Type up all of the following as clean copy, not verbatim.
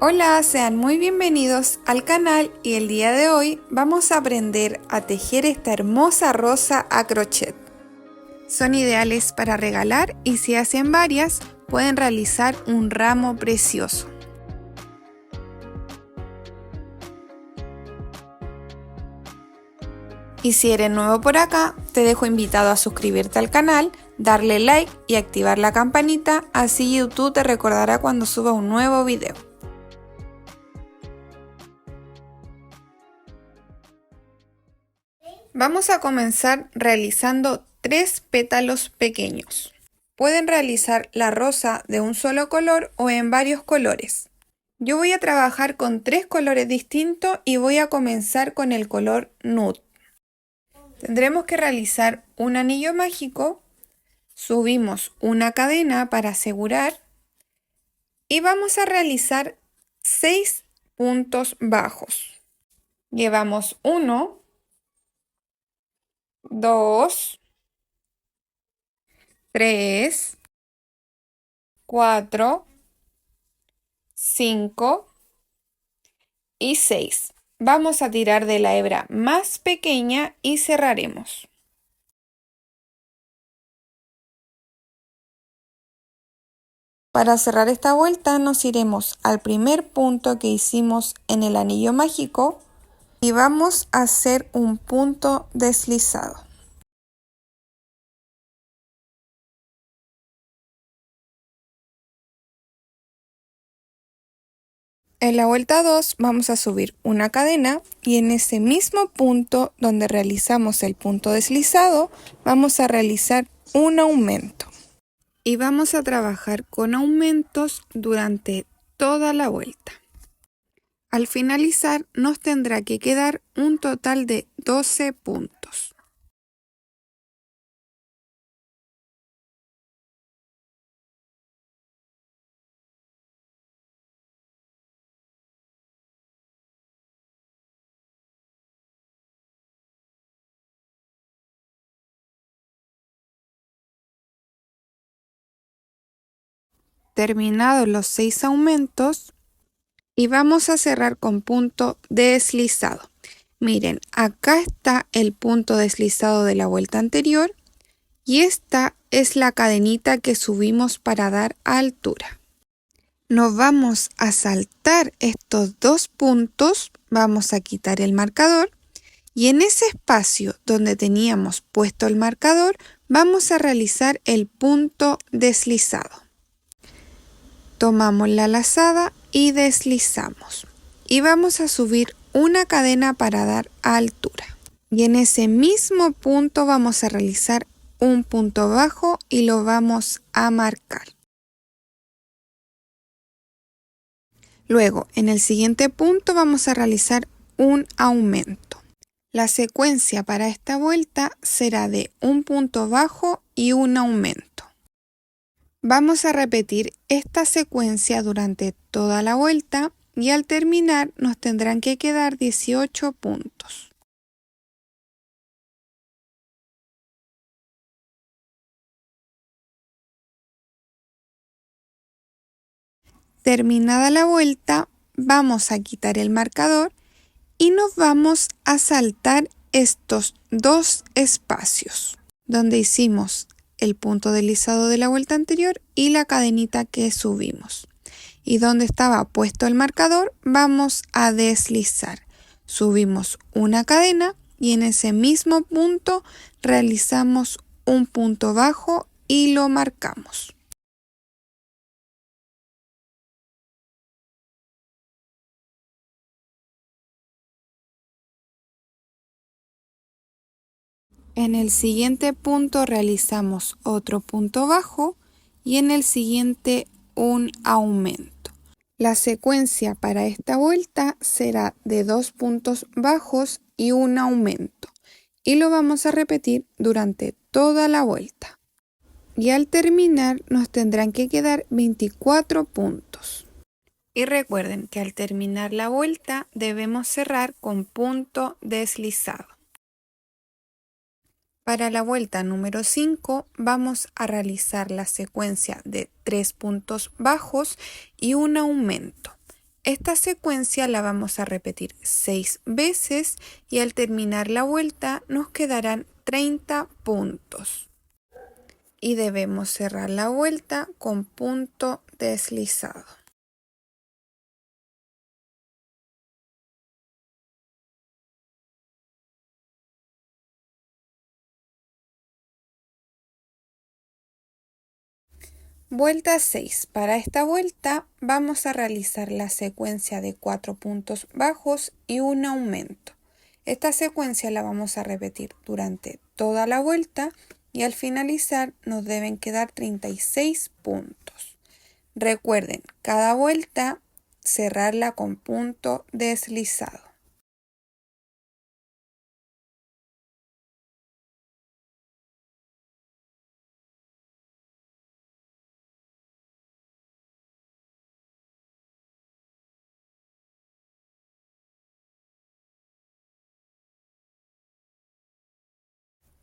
Hola, sean muy bienvenidos al canal y el día de hoy vamos a aprender a tejer esta hermosa rosa a crochet. Son ideales para regalar y si hacen varias pueden realizar un ramo precioso. Y si eres nuevo por acá, te dejo invitado a suscribirte al canal, darle like y activar la campanita, así YouTube te recordará cuando suba un nuevo video. Vamos a comenzar realizando 3 pétalos pequeños. Pueden realizar la rosa de un solo color o en varios colores. Yo voy a trabajar con 3 colores distintos y voy a comenzar con el color nude. Tendremos que realizar un anillo mágico, subimos una cadena para asegurar y vamos a realizar 6 puntos bajos. Llevamos 1, 2, 3, 4, 5 y 6. Vamos a tirar de la hebra más pequeña y cerraremos. Para cerrar esta vuelta nos iremos al primer punto que hicimos en el anillo mágico y vamos a hacer un punto deslizado. En la vuelta 2 vamos a subir una cadena y en ese mismo punto donde realizamos el punto deslizado vamos a realizar un aumento. Y vamos a trabajar con aumentos durante toda la vuelta. Al finalizar nos tendrá que quedar un total de 12 puntos. Terminados los 6 aumentos y vamos a cerrar con punto deslizado. Miren, acá está el punto deslizado de la vuelta anterior y esta es la cadenita que subimos para dar altura. Nos vamos a saltar estos 2 puntos, vamos a quitar el marcador y en ese espacio donde teníamos puesto el marcador vamos a realizar el punto deslizado. Tomamos la lazada y deslizamos y vamos a subir una cadena para dar altura. Y en ese mismo punto vamos a realizar un punto bajo y lo vamos a marcar. Luego, en el siguiente punto vamos a realizar un aumento. La secuencia para esta vuelta será de un punto bajo y un aumento. Vamos a repetir esta secuencia durante toda la vuelta y al terminar nos tendrán que quedar 18 puntos. Terminada la vuelta, vamos a quitar el marcador y nos vamos a saltar estos 2 espacios donde hicimos el punto deslizado de la vuelta anterior y la cadenita que subimos. Y donde estaba puesto el marcador vamos a deslizar. Subimos una cadena y en ese mismo punto realizamos un punto bajo y lo marcamos. En el siguiente punto realizamos otro punto bajo y en el siguiente un aumento. La secuencia para esta vuelta será de 2 puntos bajos y un aumento y lo vamos a repetir durante toda la vuelta. Y al terminar nos tendrán que quedar 24 puntos. Y recuerden que al terminar la vuelta debemos cerrar con punto deslizado. Para la vuelta número 5 vamos a realizar la secuencia de 3 puntos bajos y un aumento. Esta secuencia la vamos a repetir 6 veces y al terminar la vuelta nos quedarán 30 puntos. Y debemos cerrar la vuelta con punto deslizado. Vuelta 6. Para esta vuelta vamos a realizar la secuencia de 4 puntos bajos y un aumento. Esta secuencia la vamos a repetir durante toda la vuelta y al finalizar nos deben quedar 36 puntos. Recuerden, cada vuelta cerrarla con punto deslizado.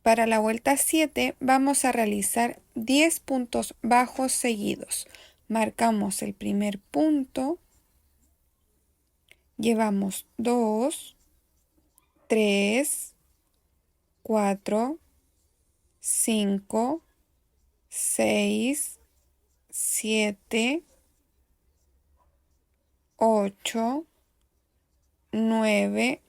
Para la vuelta 7 vamos a realizar 10 puntos bajos seguidos. Marcamos el primer punto, llevamos 2, 3, 4, 5, 6, 7, 8, 9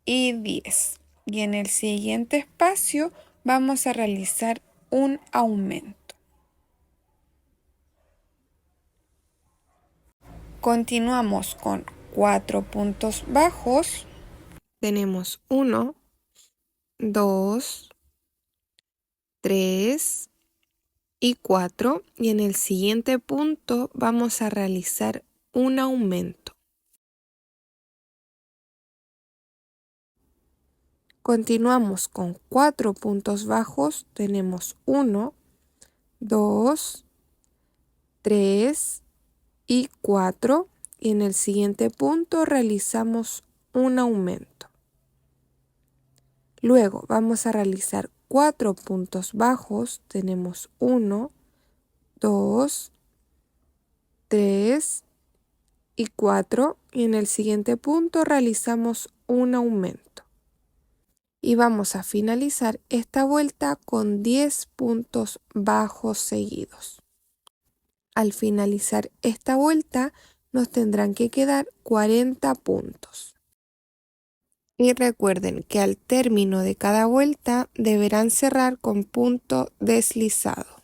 y 10. Y en el siguiente espacio vamos a realizar un aumento. Continuamos con 4 puntos bajos. Tenemos 1, 2, 3 y 4. Y en el siguiente punto vamos a realizar un aumento. Continuamos con 4 puntos bajos. Tenemos 1, 2, 3 y 4. Y en el siguiente punto realizamos un aumento. Luego vamos a realizar 4 puntos bajos. Tenemos 1, 2, 3 y 4. Y en el siguiente punto realizamos un aumento. Y vamos a finalizar esta vuelta con 10 puntos bajos seguidos. Al finalizar esta vuelta nos tendrán que quedar 40 puntos. Y recuerden que al término de cada vuelta deberán cerrar con punto deslizado.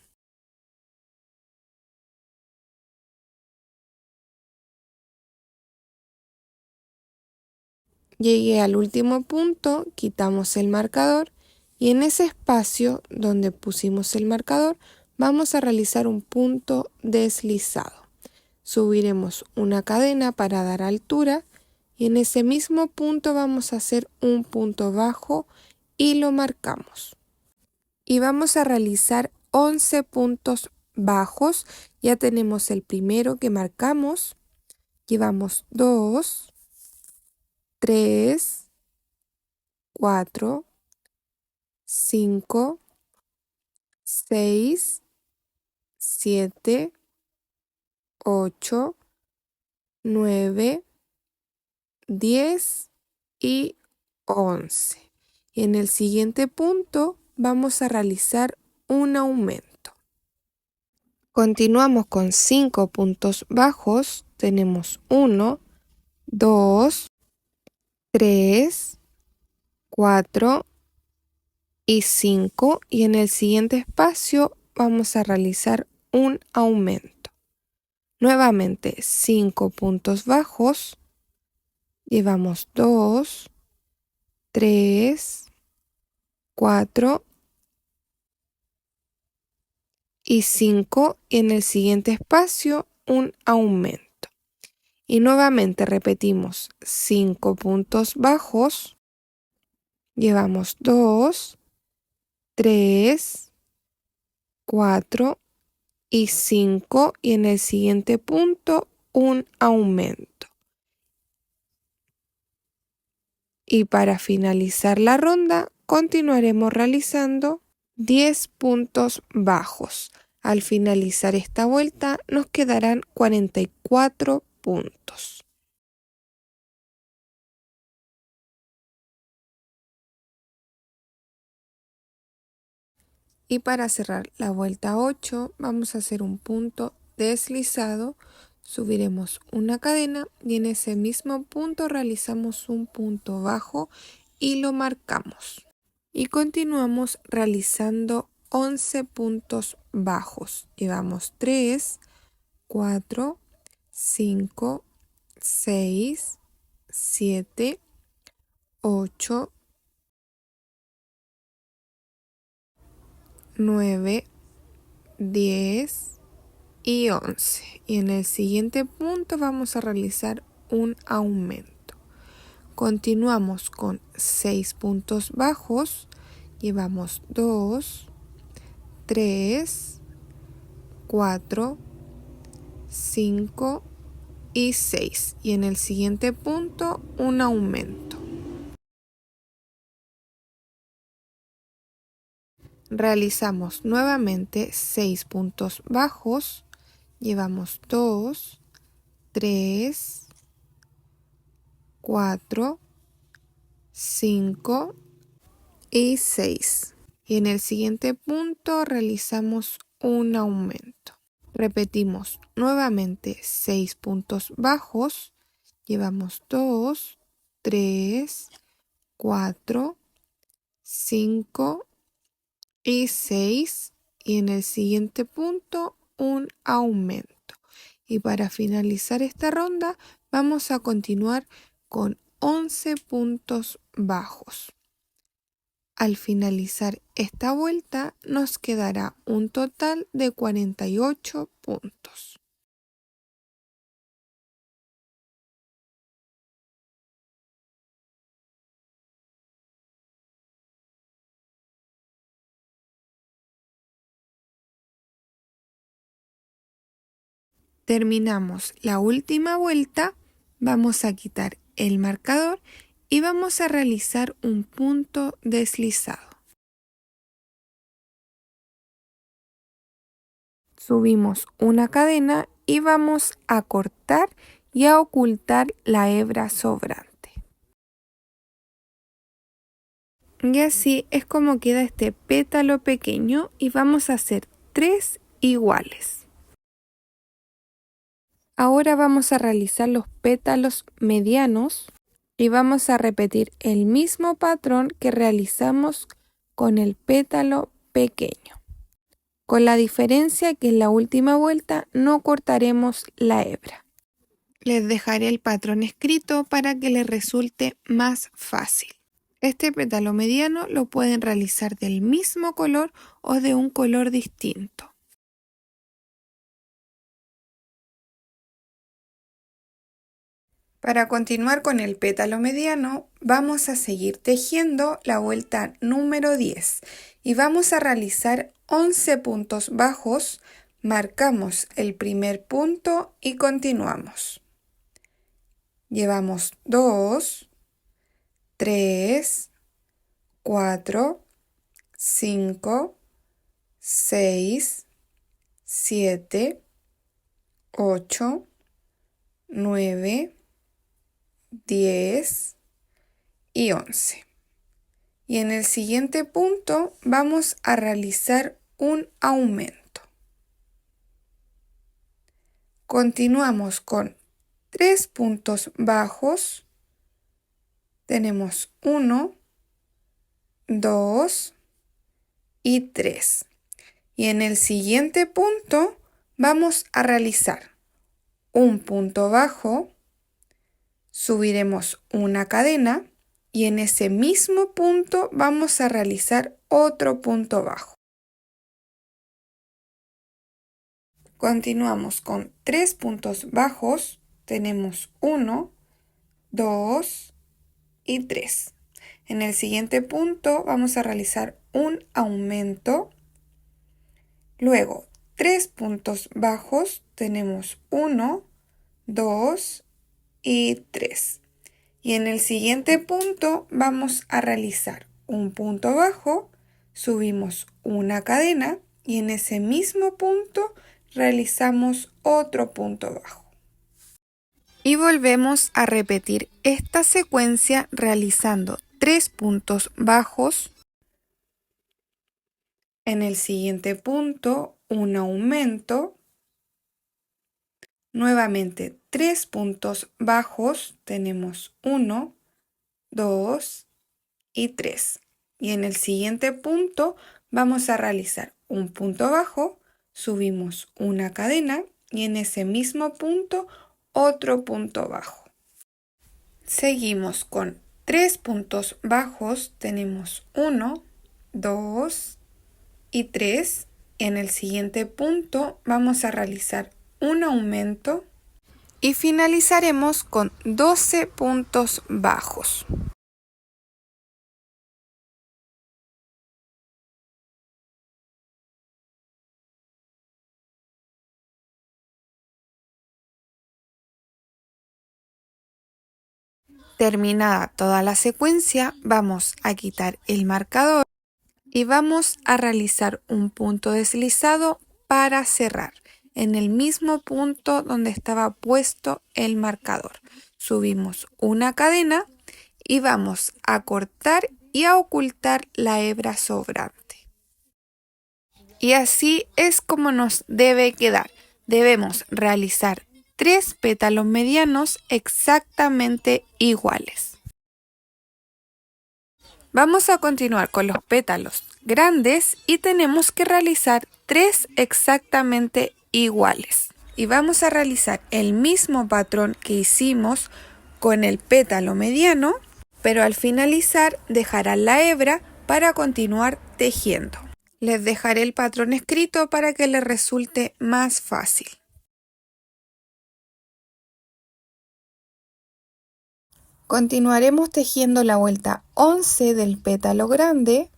Llegué al último punto, quitamos el marcador y en ese espacio donde pusimos el marcador vamos a realizar un punto deslizado. Subiremos una cadena para dar altura y en ese mismo punto vamos a hacer un punto bajo y lo marcamos. Y vamos a realizar 11 puntos bajos. Ya tenemos el primero que marcamos. Llevamos 2, 3, 4, 5, 6, 7, 8, 9, 10 y 11. Y en el siguiente punto vamos a realizar un aumento. Continuamos con 5 puntos bajos. Tenemos 1, 2, 3, 4 y 5. Y en el siguiente espacio vamos a realizar un aumento. Nuevamente 5 puntos bajos. Llevamos 2, 3, 4 y 5. Y en el siguiente espacio un aumento. Y nuevamente repetimos 5 puntos bajos. Llevamos 2, 3, 4 y 5. Y en el siguiente punto un aumento. Y para finalizar la ronda continuaremos realizando 10 puntos bajos. Al finalizar esta vuelta nos quedarán 44 puntos. Y para cerrar la vuelta 8 vamos a hacer un punto deslizado, subiremos una cadena y en ese mismo punto realizamos un punto bajo y lo marcamos. Y continuamos realizando 11 puntos bajos. Llevamos 3, 4, 5, 6, 7, 8, 9, 10 y 11. Y en el siguiente punto vamos a realizar un aumento. Continuamos con 6 puntos bajos. Llevamos 2, 3, 4, 5 y 6. Y en el siguiente punto un aumento. Realizamos nuevamente 6 puntos bajos. Llevamos 2, 3, 4, 5 y 6. Y en el siguiente punto realizamos un aumento. Repetimos nuevamente 6 puntos bajos. Llevamos 2, 3, 4, 5 y 6. Y en el siguiente punto un aumento. Y para finalizar esta ronda vamos a continuar con 11 puntos bajos. Al finalizar esta vuelta nos quedará un total de 48 puntos. Terminamos la última vuelta, vamos a quitar el marcador y vamos a realizar un punto deslizado. Subimos una cadena y vamos a cortar y a ocultar la hebra sobrante. Y así es como queda este pétalo pequeño y vamos a hacer 3 iguales. Ahora vamos a realizar los pétalos medianos y vamos a repetir el mismo patrón que realizamos con el pétalo pequeño, con la diferencia que en la última vuelta no cortaremos la hebra. Les dejaré el patrón escrito para que les resulte más fácil. Este pétalo mediano lo pueden realizar del mismo color o de un color distinto. Para continuar con el pétalo mediano, vamos a seguir tejiendo la vuelta número 10 y vamos a realizar 11 puntos bajos, marcamos el primer punto y continuamos. Llevamos 2, 3, 4, 5, 6, 7, 8, 9, 10 y 11. Y en el siguiente punto vamos a realizar un aumento. Continuamos con 3 puntos bajos. Tenemos 1, 2 y 3. Y en el siguiente punto vamos a realizar un punto bajo. Subiremos una cadena y en ese mismo punto vamos a realizar otro punto bajo. Continuamos con 3 puntos bajos, tenemos 1, 2 y 3. En el siguiente punto vamos a realizar un aumento, luego 3 puntos bajos, tenemos 1, 2 y 3. Y en el siguiente punto vamos a realizar un punto bajo, subimos una cadena y en ese mismo punto realizamos otro punto bajo. Y volvemos a repetir esta secuencia realizando 3 puntos bajos, En el siguiente punto, un aumento. Nuevamente, 3 puntos bajos. Tenemos 1, 2 y 3. Y en el siguiente punto vamos a realizar un punto bajo, subimos una cadena y en ese mismo punto otro punto bajo. Seguimos con 3 puntos bajos, tenemos 1, 2 y 3. En el siguiente punto vamos a realizar un aumento y finalizaremos con 12 puntos bajos. Terminada toda la secuencia, vamos a quitar el marcador y vamos a realizar un punto deslizado para cerrar en el mismo punto donde estaba puesto el marcador. Subimos una cadena y vamos a cortar y a ocultar la hebra sobrante. Y así es como nos debe quedar. Debemos realizar 3 pétalos medianos exactamente iguales. Vamos a continuar con los pétalos grandes y tenemos que realizar 3 exactamente iguales. Y vamos a realizar el mismo patrón que hicimos con el pétalo mediano, pero al finalizar dejarán la hebra para continuar tejiendo. Les dejaré el patrón escrito para que les resulte más fácil. Continuaremos tejiendo la vuelta 11 del pétalo grande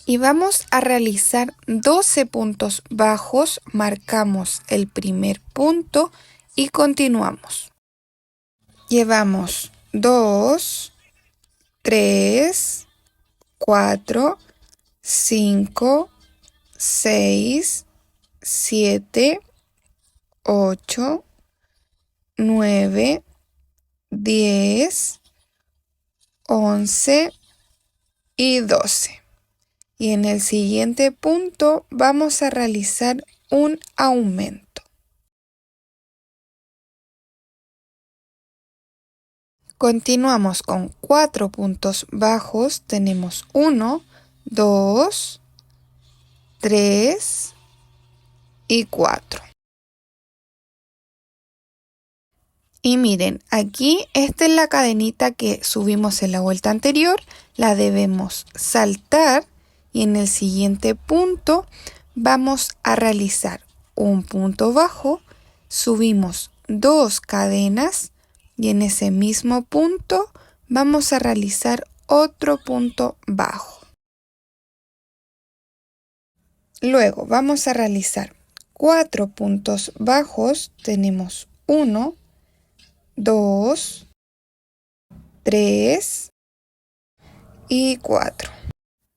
y vamos a realizar 12 puntos bajos, marcamos el primer punto y continuamos. Llevamos 2, 3, 4, 5, 6, 7, 8, 9, 10, 11 y 12. Y en el siguiente punto vamos a realizar un aumento. Continuamos con 4 puntos bajos. Tenemos 1, 2, 3 y 4. Y miren, aquí esta es la cadenita que subimos en la vuelta anterior. La debemos saltar y en el siguiente punto vamos a realizar un punto bajo, subimos 2 cadenas y en ese mismo punto vamos a realizar otro punto bajo. Luego vamos a realizar 4 puntos bajos, tenemos 1, 2, 3 y 4.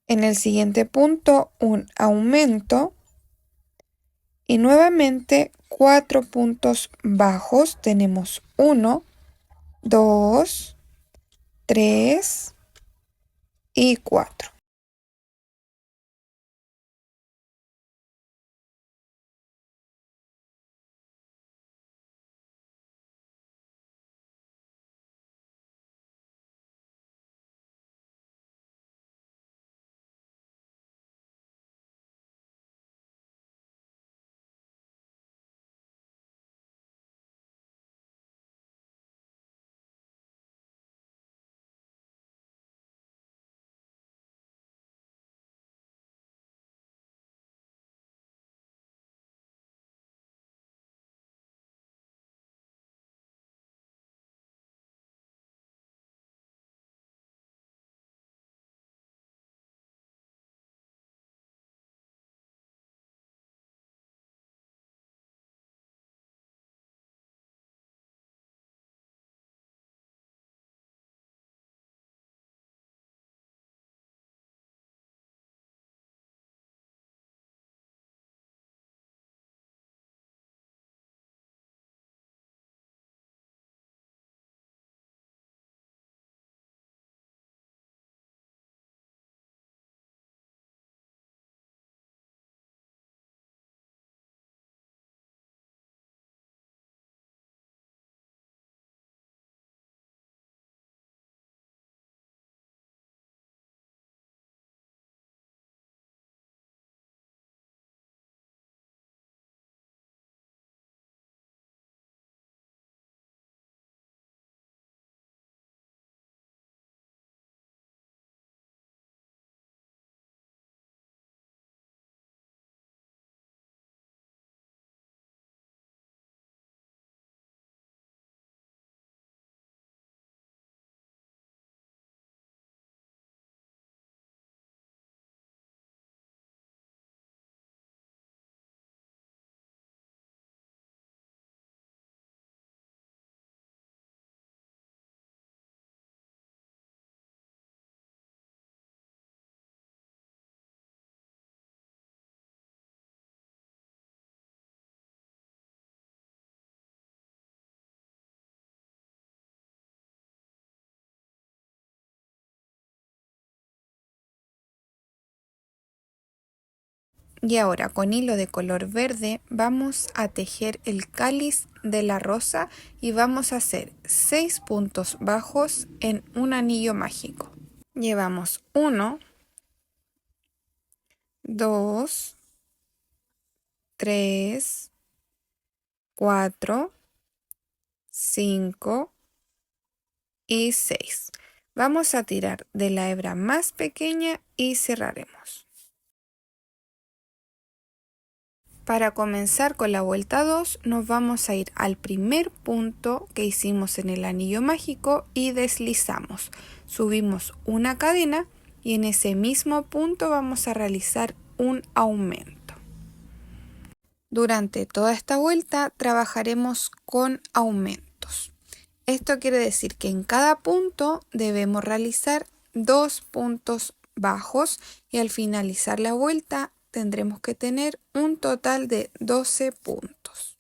En el siguiente punto un aumento y nuevamente 4 puntos bajos, tenemos 1, 2, 3 y 4. Y ahora con hilo de color verde vamos a tejer el cáliz de la rosa y vamos a hacer 6 puntos bajos en un anillo mágico. Llevamos 1, 2, 3, 4, 5 y 6. Vamos a tirar de la hebra más pequeña y cerraremos. Para comenzar con la vuelta 2 nos vamos a ir al primer punto que hicimos en el anillo mágico y deslizamos. Subimos una cadena y en ese mismo punto vamos a realizar un aumento. Durante toda esta vuelta trabajaremos con aumentos. Esto quiere decir que en cada punto debemos realizar 2 puntos bajos y al finalizar la vuelta tendremos que tener un total de 12 puntos.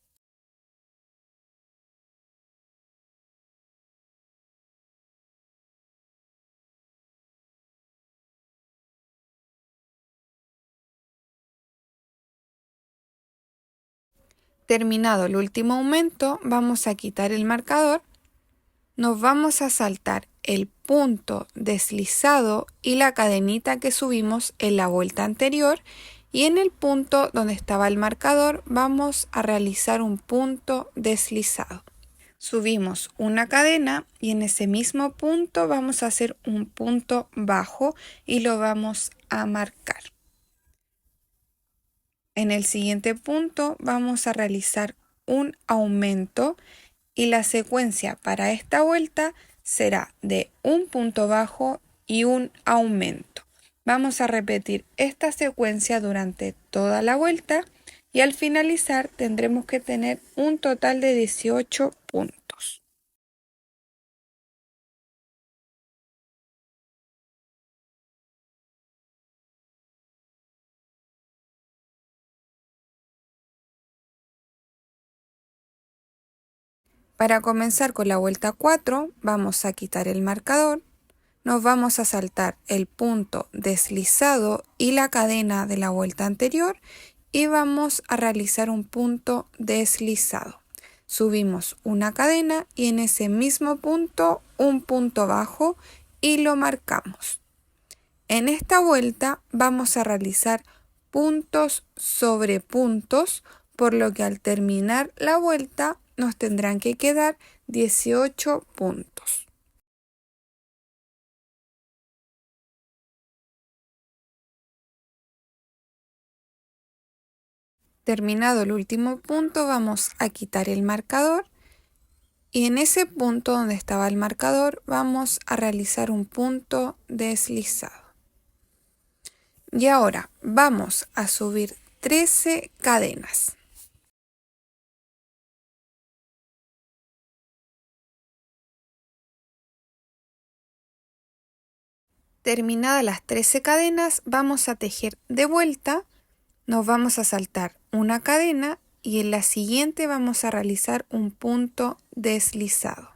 Terminado el último aumento, vamos a quitar el marcador, nos vamos a saltar el punto deslizado y la cadenita que subimos en la vuelta anterior y en el punto donde estaba el marcador vamos a realizar un punto deslizado. Subimos una cadena y en ese mismo punto vamos a hacer un punto bajo y lo vamos a marcar. En el siguiente punto vamos a realizar un aumento y la secuencia para esta vuelta será de un punto bajo y un aumento. Vamos a repetir esta secuencia durante toda la vuelta y al finalizar tendremos que tener un total de 18 puntos. Para comenzar con la vuelta 4 vamos a quitar el marcador, nos vamos a saltar el punto deslizado y la cadena de la vuelta anterior y vamos a realizar un punto deslizado. Subimos una cadena y en ese mismo punto un punto bajo y lo marcamos. En esta vuelta vamos a realizar puntos sobre puntos, por lo que al terminar la vuelta nos tendrán que quedar 18 puntos. Terminado el último punto vamos a quitar el marcador y en ese punto donde estaba el marcador vamos a realizar un punto deslizado. Y ahora vamos a subir 13 cadenas. Terminadas las 13 cadenas vamos a tejer de vuelta, nos vamos a saltar una cadena y en la siguiente vamos a realizar un punto deslizado.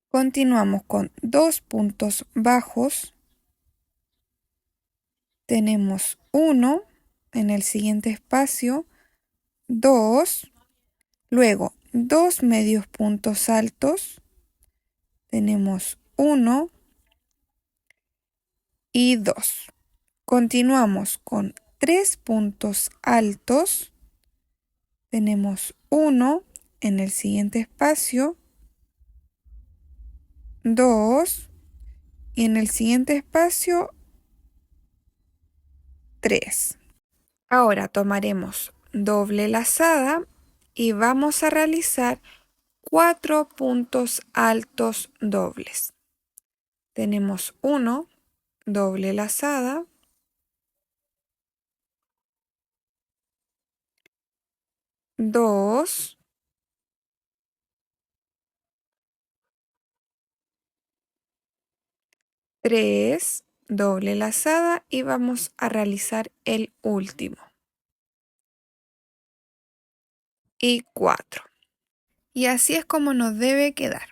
Continuamos con 2 puntos bajos, tenemos 1 en el siguiente espacio, 2, luego 2 medios puntos altos, tenemos 1 y 2. Continuamos con 3 puntos altos, tenemos 1 en el siguiente espacio, 2 y en el siguiente espacio 3. Ahora tomaremos doble lazada y vamos a realizar 4 puntos altos dobles. Tenemos 1, doble lazada, 2, 3, doble lazada y vamos a realizar el último. Y 4. Y así es como nos debe quedar.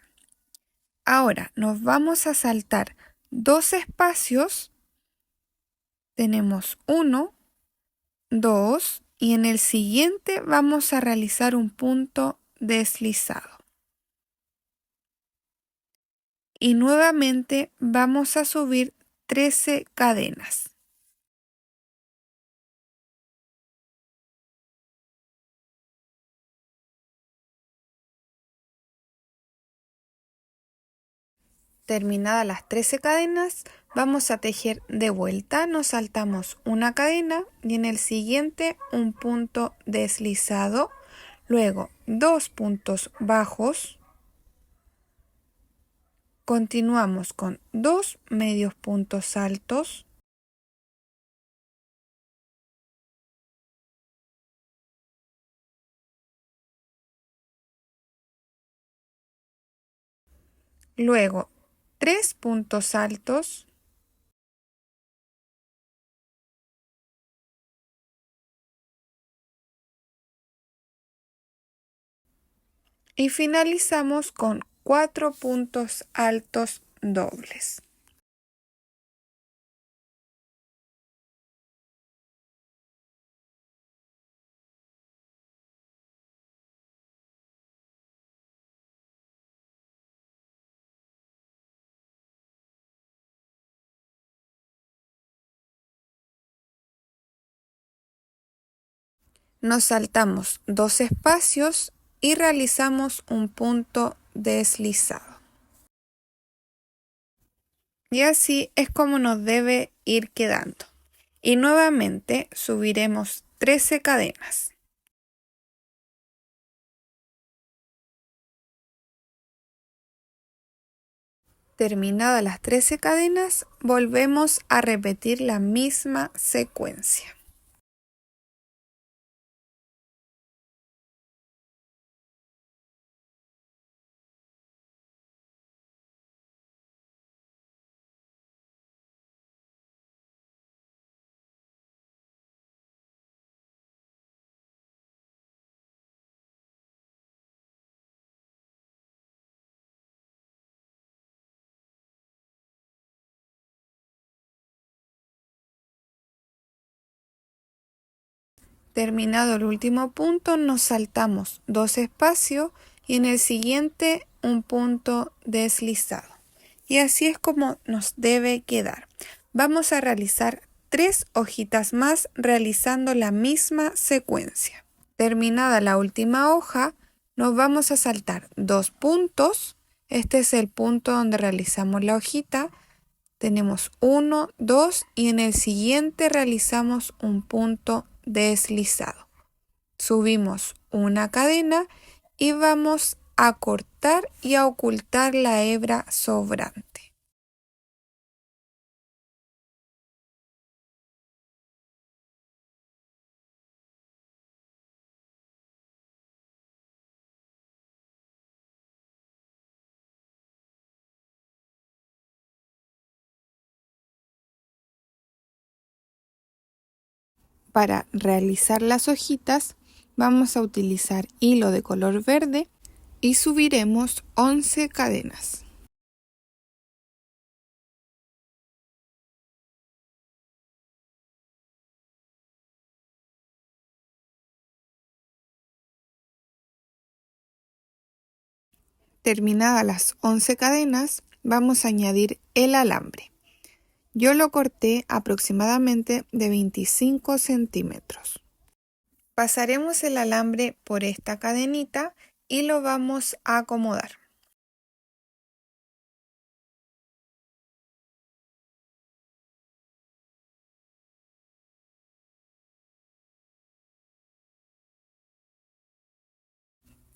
Ahora nos vamos a saltar 2 espacios. Tenemos 1, 2 y en el siguiente vamos a realizar un punto deslizado. Y nuevamente vamos a subir 13 cadenas. Terminadas las 13 cadenas, vamos a tejer de vuelta, nos saltamos una cadena y en el siguiente un punto deslizado, luego 2 puntos bajos, continuamos con 2 medios puntos altos, luego 3 puntos altos, y finalizamos con 4 puntos altos dobles. Nos saltamos 2 espacios y realizamos un punto deslizado. Y así es como nos debe ir quedando. Y nuevamente subiremos 13 cadenas. Terminadas las 13 cadenas, volvemos a repetir la misma secuencia. Terminado el último punto, nos saltamos 2 espacios y en el siguiente un punto deslizado. Y así es como nos debe quedar. Vamos a realizar 3 hojitas más realizando la misma secuencia. Terminada la última hoja, nos vamos a saltar 2 puntos. Este es el punto donde realizamos la hojita. Tenemos 1, 2 y en el siguiente realizamos un punto deslizado. Subimos una cadena y vamos a cortar y a ocultar la hebra sobrante. Para realizar las hojitas vamos a utilizar hilo de color verde y subiremos 11 cadenas. Terminadas las 11 cadenas, vamos a añadir el alambre. Yo lo corté aproximadamente de 25 centímetros. Pasaremos el alambre por esta cadenita y lo vamos a acomodar.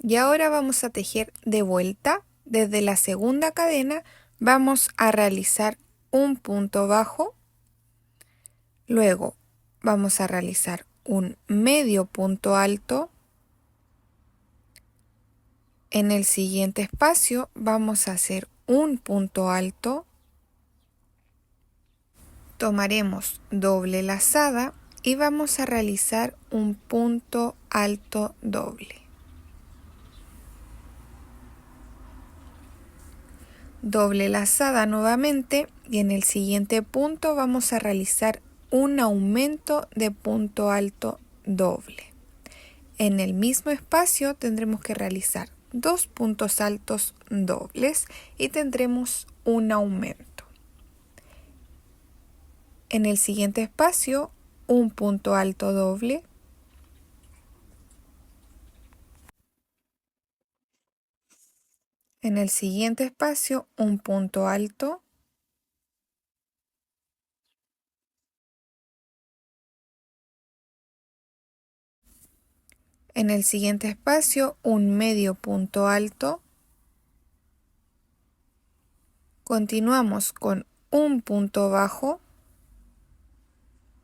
Y ahora vamos a tejer de vuelta. Desde la segunda cadena vamos a realizar un punto bajo, luego vamos a realizar un medio punto alto, en el siguiente espacio vamos a hacer un punto alto, tomaremos doble lazada y vamos a realizar un punto alto doble. Doble lazada nuevamente y en el siguiente punto vamos a realizar un aumento de punto alto doble. En el mismo espacio tendremos que realizar 2 puntos altos dobles y tendremos un aumento. En el siguiente espacio, un punto alto doble. En el siguiente espacio, un punto alto. En el siguiente espacio, un medio punto alto. Continuamos con un punto bajo.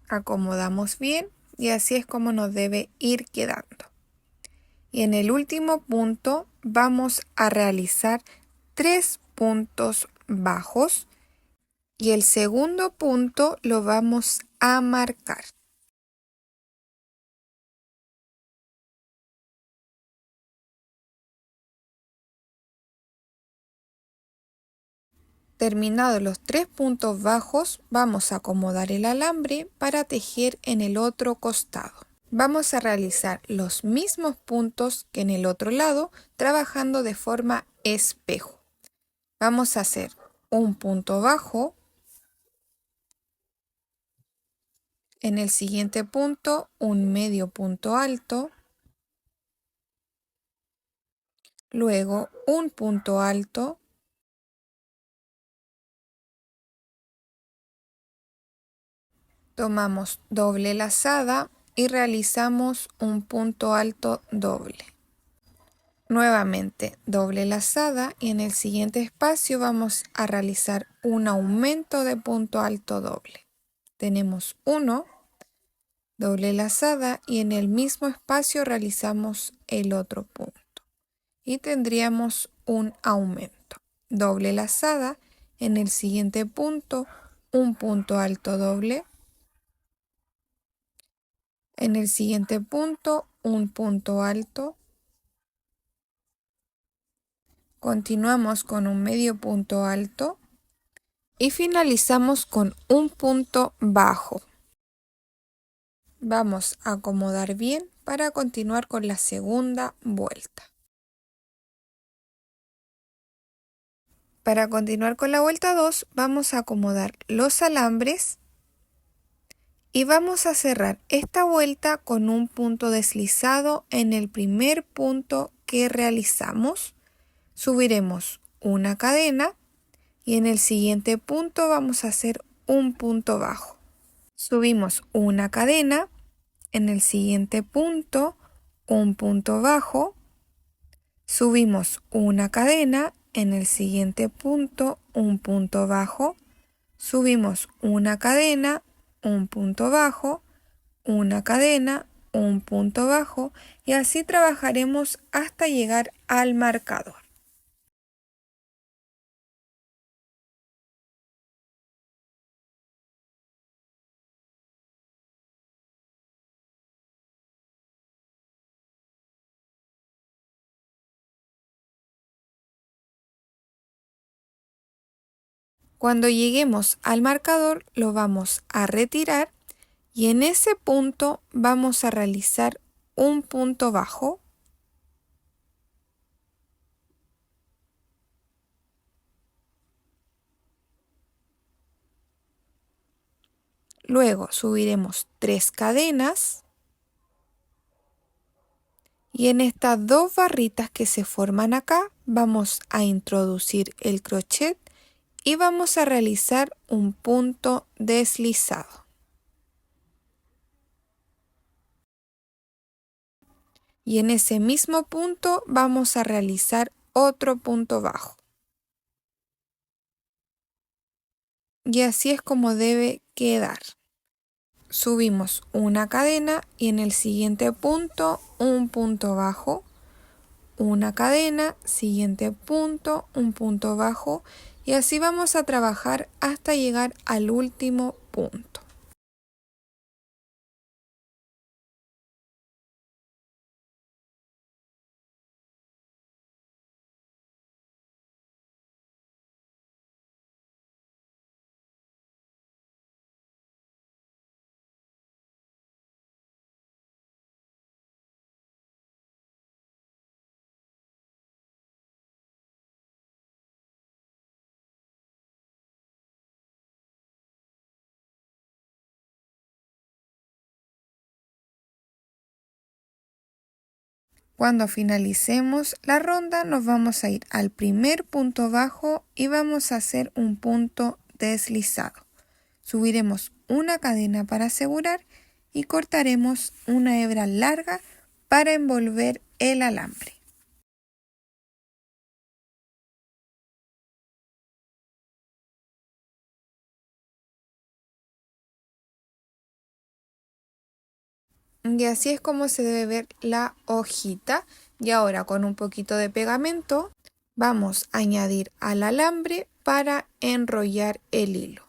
Acomodamos bien y así es como nos debe ir quedando. Y en el último punto vamos a realizar 3 puntos bajos y el segundo punto lo vamos a marcar. Terminados los 3 puntos bajos, vamos a acomodar el alambre para tejer en el otro costado. Vamos a realizar los mismos puntos que en el otro lado, trabajando de forma espejo. Vamos a hacer un punto bajo. En el siguiente punto, un medio punto alto. Luego, un punto alto. Tomamos doble lazada y realizamos un punto alto doble. Nuevamente doble lazada y en el siguiente espacio vamos a realizar un aumento de punto alto doble. Tenemos uno, doble lazada y en el mismo espacio realizamos el otro punto. Y tendríamos un aumento. Doble lazada, en el siguiente punto un punto alto doble. En el siguiente punto un punto alto. Continuamos con un medio punto alto y finalizamos con un punto bajo. Vamos a acomodar bien para continuar con la segunda vuelta. Para continuar con la vuelta 2 vamos a acomodar los alambres y vamos a cerrar esta vuelta con un punto deslizado en el primer punto que realizamos. Subiremos una cadena y en el siguiente punto vamos a hacer un punto bajo. Subimos una cadena, en el siguiente punto un punto bajo, subimos una cadena, en el siguiente punto un punto bajo, subimos una cadena, un punto bajo, una cadena, un punto bajo y así trabajaremos hasta llegar al marcador. Cuando lleguemos al marcador lo vamos a retirar y en ese punto vamos a realizar un punto bajo. Luego subiremos 3 cadenas y en estas 2 barritas que se forman acá vamos a introducir el crochet y vamos a realizar un punto deslizado. Y en ese mismo punto vamos a realizar otro punto bajo. Y así es como debe quedar. Subimos una cadena y en el siguiente punto un punto bajo, una cadena, siguiente punto, un punto bajo y así vamos a trabajar hasta llegar al último punto. Cuando finalicemos la ronda nos vamos a ir al primer punto bajo y vamos a hacer un punto deslizado. Subiremos una cadena para asegurar y cortaremos una hebra larga para envolver el alambre. Y así es como se debe ver la hojita. Y ahora con un poquito de pegamento vamos a añadir al alambre para enrollar el hilo.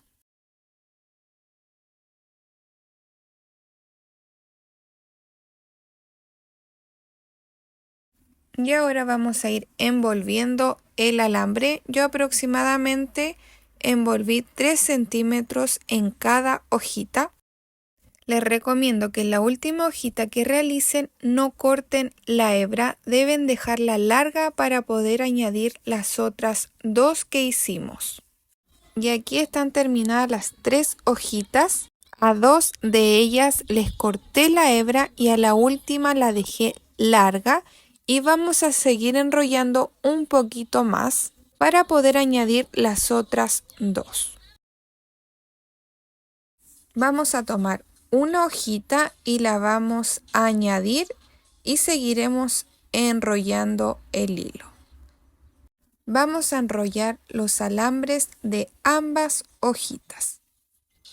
Y ahora vamos a ir envolviendo el alambre. Yo aproximadamente envolví 3 centímetros en cada hojita. Les recomiendo que en la última hojita que realicen no corten la hebra, deben dejarla larga para poder añadir las otras dos que hicimos. Y aquí están terminadas las 3 hojitas. A 2 de ellas les corté la hebra y a la última la dejé larga y vamos a seguir enrollando un poquito más para poder añadir las otras 2. Vamos a tomar una hojita y la vamos a añadir y seguiremos enrollando el hilo. Vamos a enrollar los alambres de ambas hojitas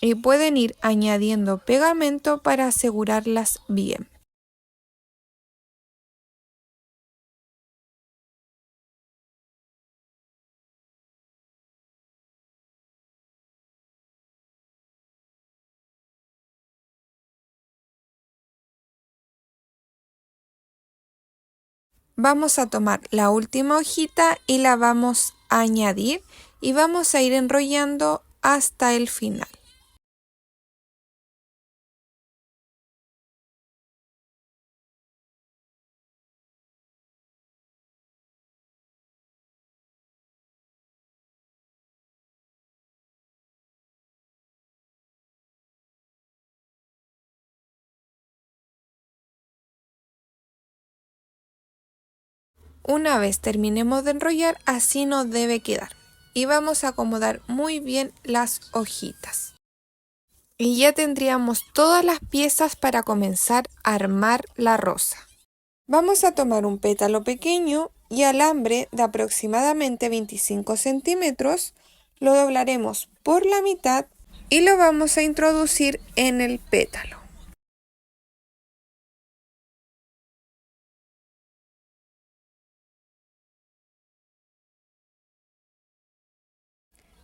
y pueden ir añadiendo pegamento para asegurarlas bien. Vamos a tomar la última hojita y la vamos a añadir y vamos a ir enrollando hasta el final. Una vez terminemos de enrollar, así nos debe quedar. Y vamos a acomodar muy bien las hojitas. Y ya tendríamos todas las piezas para comenzar a armar la rosa. Vamos a tomar un pétalo pequeño y alambre de aproximadamente 25 centímetros, lo doblaremos por la mitad y lo vamos a introducir en el pétalo.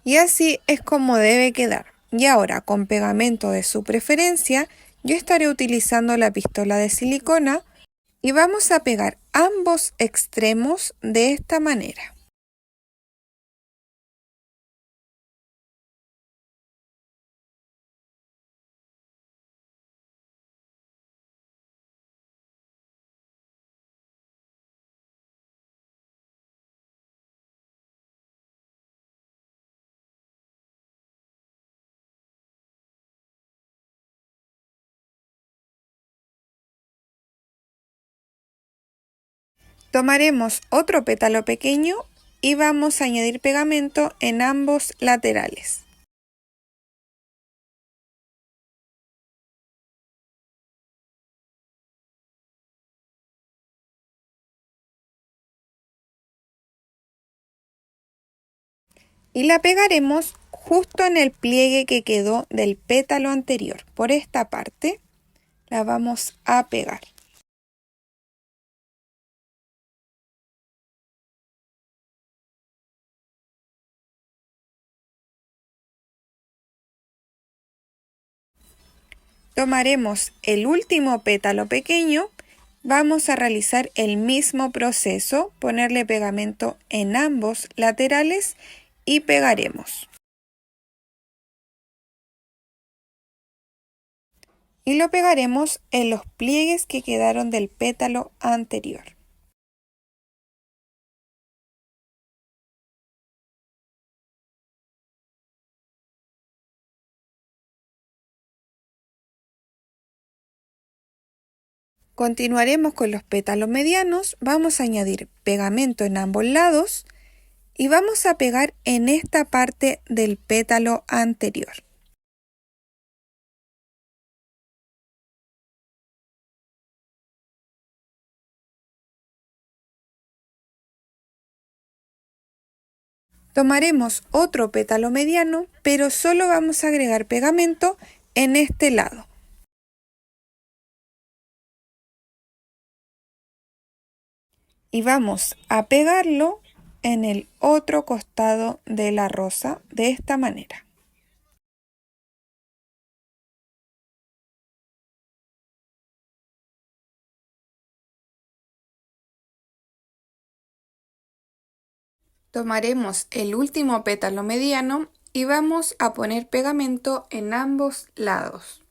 Y así es como debe quedar. Y ahora con pegamento de su preferencia, yo estaré utilizando la pistola de silicona y vamos a pegar ambos extremos de esta manera. Tomaremos otro pétalo pequeño y vamos a añadir pegamento en ambos laterales. Y la pegaremos justo en el pliegue que quedó del pétalo anterior. Por esta parte la vamos a pegar. Tomaremos el último pétalo pequeño, vamos a realizar el mismo proceso, ponerle pegamento en ambos laterales y pegaremos. Y lo pegaremos en los pliegues que quedaron del pétalo anterior. Continuaremos con los pétalos medianos, vamos a añadir pegamento en ambos lados y vamos a pegar en esta parte del pétalo anterior. Tomaremos otro pétalo mediano, pero solo vamos a agregar pegamento en este lado. Y vamos a pegarlo en el otro costado de la rosa de esta manera. Tomaremos el último pétalo mediano y vamos a poner pegamento en ambos lados.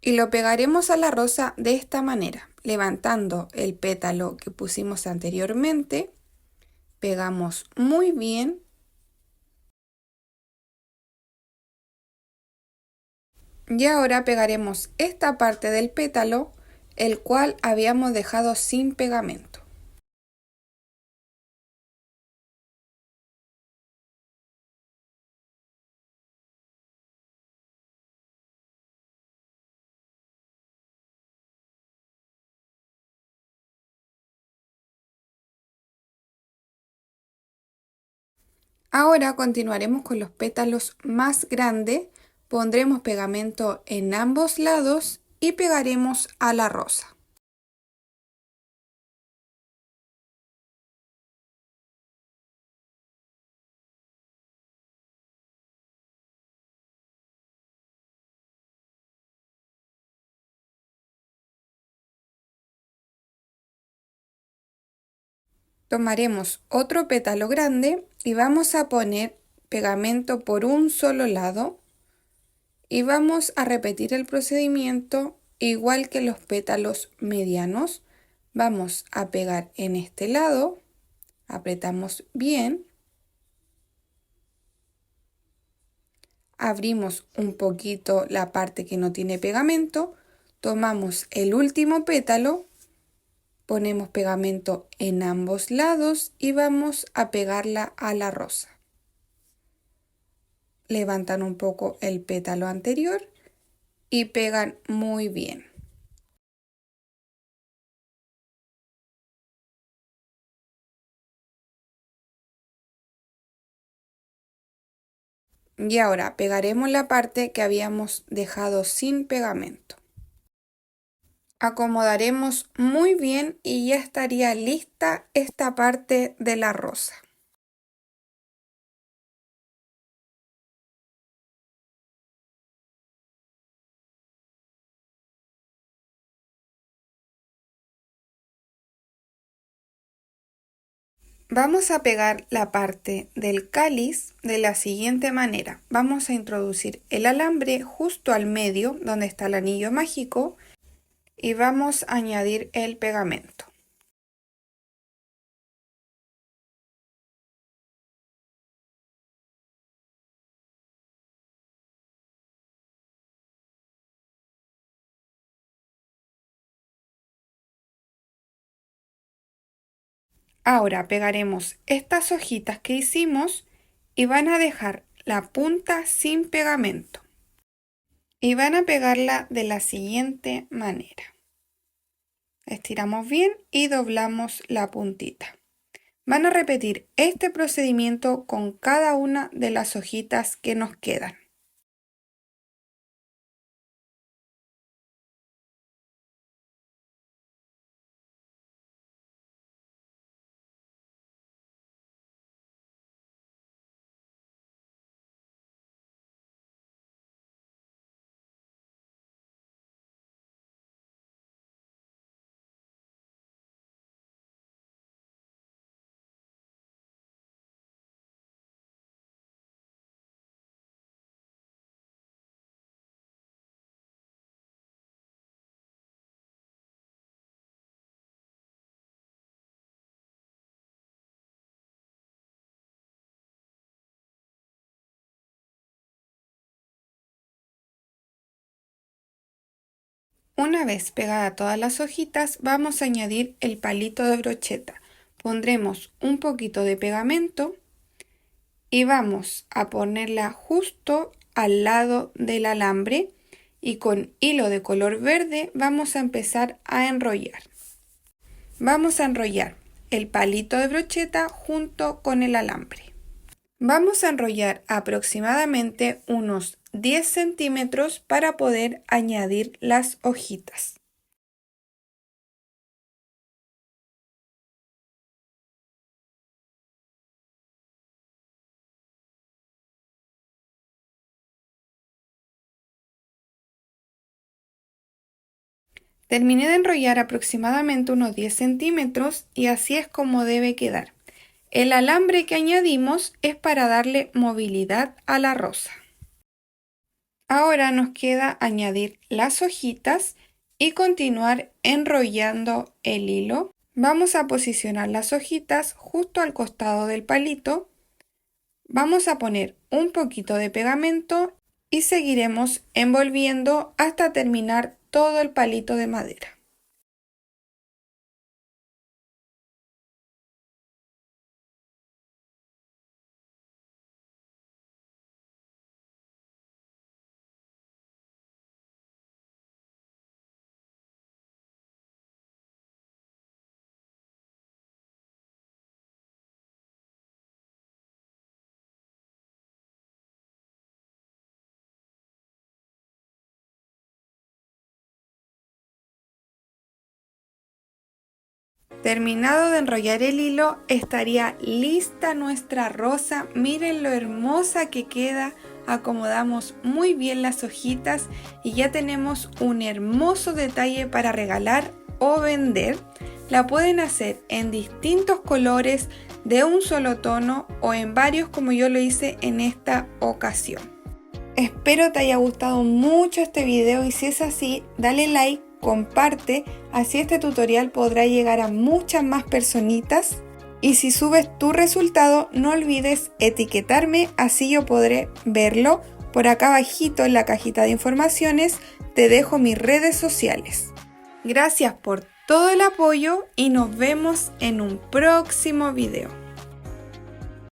Y lo pegaremos a la rosa de esta manera, levantando el pétalo que pusimos anteriormente, pegamos muy bien y ahora pegaremos esta parte del pétalo, el cual habíamos dejado sin pegamento. Ahora continuaremos con los pétalos más grandes, pondremos pegamento en ambos lados y pegaremos a la rosa. Tomaremos otro pétalo grande y vamos a poner pegamento por un solo lado y vamos a repetir el procedimiento igual que los pétalos medianos. Vamos a pegar en este lado, apretamos bien, abrimos un poquito la parte que no tiene pegamento, tomamos el último pétalo, ponemos pegamento en ambos lados y vamos a pegarla a la rosa. Levantan un poco el pétalo anterior y pegan muy bien. Y ahora pegaremos la parte que habíamos dejado sin pegamento. Acomodaremos muy bien y ya estaría lista esta parte de la rosa. Vamos a pegar la parte del cáliz de la siguiente manera. Vamos a introducir el alambre justo al medio donde está el anillo mágico y vamos a añadir el pegamento. Ahora pegaremos estas hojitas que hicimos y van a dejar la punta sin pegamento. Y van a pegarla de la siguiente manera. Estiramos bien y doblamos la puntita. Van a repetir este procedimiento con cada una de las hojitas que nos quedan. Una vez pegadas todas las hojitas, vamos a añadir el palito de brocheta. Pondremos un poquito de pegamento y vamos a ponerla justo al lado del alambre y con hilo de color verde vamos a empezar a enrollar. Vamos a enrollar el palito de brocheta junto con el alambre. Vamos a enrollar aproximadamente unos 10 centímetros para poder añadir las hojitas. Terminé de enrollar aproximadamente unos 10 centímetros y así es como debe quedar. El alambre que añadimos es para darle movilidad a la rosa. Ahora nos queda añadir las hojitas y continuar enrollando el hilo. Vamos a posicionar las hojitas justo al costado del palito. Vamos a poner un poquito de pegamento y seguiremos envolviendo hasta terminar todo el palito de madera. Terminado de enrollar el hilo, estaría lista nuestra rosa. Miren lo hermosa que queda. Acomodamos muy bien las hojitas y ya tenemos un hermoso detalle para regalar o vender. La pueden hacer en distintos colores, de un solo tono o en varios como yo lo hice en esta ocasión. Espero te haya gustado mucho este video y si es así, dale like, comparte, así este tutorial podrá llegar a muchas más personitas. Y si subes tu resultado, no olvides etiquetarme, así yo podré verlo. Por acá abajito en la cajita de informaciones te dejo mis redes sociales. Gracias por todo el apoyo y nos vemos en un próximo video.